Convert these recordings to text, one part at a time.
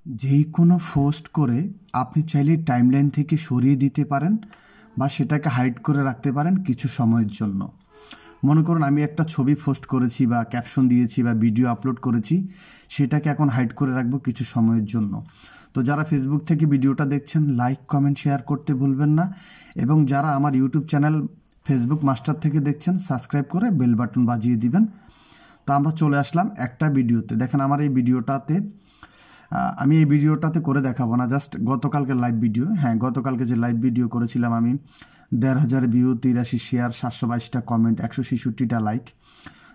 যেই কোনো পোস্ট করে আপনি চাইলে টাইমলাইন থেকে সরিয়ে দিতে পারেন বা সেটাকে হাইড করে রাখতে পারেন কিছু সময়ের জন্য। মনে করুন আমি একটা ছবি পোস্ট করেছি বা ক্যাপশন দিয়েছি বা ভিডিও আপলোড করেছি, সেটাকে এখন হাইড করে রাখবো কিছু সময়ের জন্য। তো যারা ফেসবুক থেকে ভিডিওটা দেখছেন, লাইক কমেন্ট শেয়ার করতে ভুলবেন না, এবং যারা আমার ইউটিউব চ্যানেল ফেসবুক মাস্টার থেকে দেখছেন, সাবস্ক্রাইব করে বেল বাটন বাজিয়ে দিবেন। তো আমরা চলে আসলাম একটা ভিডিওতে। দেখেন আমার এই ভিডিওটাতে আমি এই ভিডিওটাতে করে দেখাবো না, জাস্ট গতকালকে লাইভ ভিডিও। হ্যাঁ, গতকালকে যে লাইভ ভিডিও করেছিলাম আমি, ১,৫০০ ভিউ, ৮৩ শেয়ার, ৭২২টা কমেন্ট, ১৬৬টা লাইক।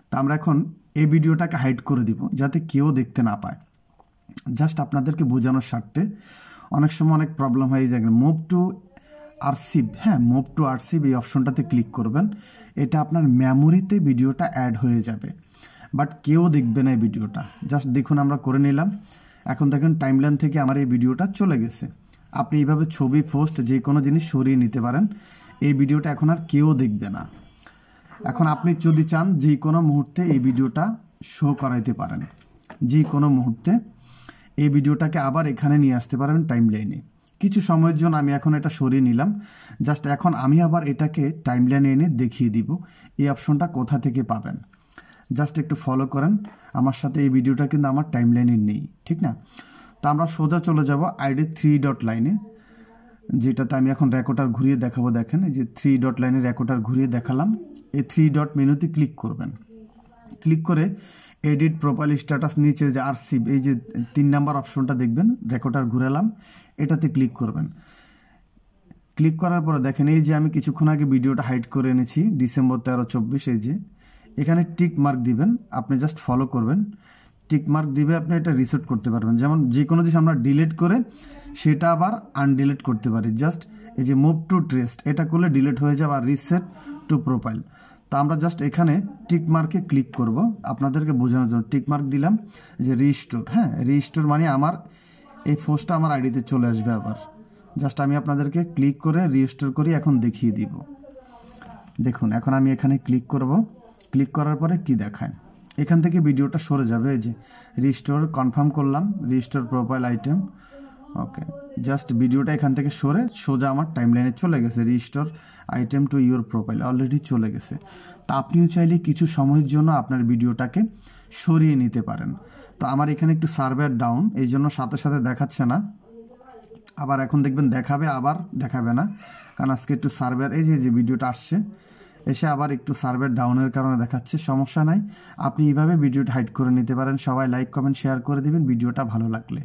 তা আমরা এখন এই ভিডিওটাকে হাইড করে দিব যাতে কেউ দেখতে না পায়। জাস্ট আপনাদেরকে বোঝানোর স্বার্থে। অনেক সময় অনেক প্রবলেম হয়ে যায়। মুভ টু আর্সিভ, হ্যাঁ, মুভ টু আর্সিভ এই অপশনটাতে ক্লিক করবেন। এটা আপনার মেমোরিতে ভিডিওটা অ্যাড হয়ে যাবে, বাট কেউ দেখবে না এই ভিডিওটা। জাস্ট দেখুন আমরা করে নিলাম। এখন দেখেন টাইমলাইন থেকে আমার এই ভিডিওটা চলে গেছে। আপনি এইভাবে ছবি পোস্ট যে কোনো জিনিস সরিয়ে নিতে পারেন। এই ভিডিওটা এখন আর কেউ দেখবে না। এখন আপনি যদি চান যে কোনো মুহূর্তে এই ভিডিওটা শো করাইতে পারেন, যে কোনো মুহূর্তে এই ভিডিওটাকে আবার এখানে নিয়ে আসতে পারবেন টাইমলাইনে। কিছু সময়ের জন্য আমি এখন এটা সরিয়ে নিলাম। জাস্ট এখন আমি আবার এটাকে টাইমলাইনে এনে দেখিয়ে দিব এই অপশনটা কোথা থেকে পাবেন। জাস্ট একটু ফলো করেন আমার সাথে। এই ভিডিওটা কিন্তু আমার টাইমলাইনে নেই, ঠিক না? তো আমরা সোজা চলে যাব আইডি 3 ডট লাইনে, যেটাতে আমি এখন রেকর্ডার ঘুরিয়ে দেখাবো। দেখেন এই যে 3 ডট লাইনে রেকর্ডার ঘুরিয়ে দেখালাম। এই 3 ডট মেনুতে ক্লিক করবেন। ক্লিক করে এডিট প্রোফাইল স্ট্যাটাস, নিচে যে আর্সিভ, এই যে 3 নাম্বার অপশনটা দেখবেন, রেকর্ডার ঘুরালাম, এটাতে ক্লিক করবেন। ক্লিক করার পরে দেখেন এই যে আমি কিছুক্ষণ আগে ভিডিওটা হাইড করে এনেছি, ডিসেম্বর 13, 24। এই যে এখানে টিক মার্ক দিবেন, আপনি জাস্ট ফলো করবেন। টিক মার্ক দিবে, আপনি এটা রিসেট করতে পারবেন। যেমন যে কোনো জিনিস আমরা ডিলিট করে সেটা আবার আনডিলিট করতে পারি। জাস্ট এই যে মুভ টু ট্রেস্ট, এটা করলে ডিলিট হয়ে যাবে। আর রিসেট টু প্রোফাইল, তো আমরা জাস্ট এখানে টিক মার্কে ক্লিক করব আপনাদেরকে বোঝানোর জন্য। টিক মার্ক দিলাম, যে রিস্টোর। হ্যাঁ, রিস্টোর মানে আমার এই পোস্টটা আমার আইডিতে চলে আসবে আবার। জাস্ট আমি আপনাদেরকে ক্লিক করে রিস্টোর করি এখন দেখিয়ে দিব। দেখুন এখন আমি এখানে ক্লিক করব। ক্লিক করার পরে কি দেখায়, এখান থেকে ভিডিওটা সরে যাবে। এই যে রিস্টোর কনফার্ম করলাম, রিস্টোর প্রোফাইল আইটেম। ওকে, জাস্ট ভিডিওটা এখান থেকে সরে সোজা আমার টাইমলাইনে চলে গেছে। Restore item to your profile already চলে গেছে। তা আপনিও চাইলে কিছু সময়ের জন্য আপনার ভিডিওটাকে সরিয়ে নিতে পারেন। তো আমার এখানে একটু সার্ভার ডাউন, এই জন্য সাথে সাথে দেখাচ্ছে না। আবার এখন দেখবেন দেখাবে, আবার দেখাবে না, কারণ আজকে একটু সার্ভার, এই যে ভিডিওটা আসছে এসে আবার একটু সার্ভার ডাউনের কারণে দেখাচ্ছে। সমস্যা নাই, আপনি এইভাবে ভিডিওটা হাইড করে নিতে পারেন। সবাই লাইক কমেন্ট শেয়ার করে দিবেন ভিডিওটা ভালো লাগলে।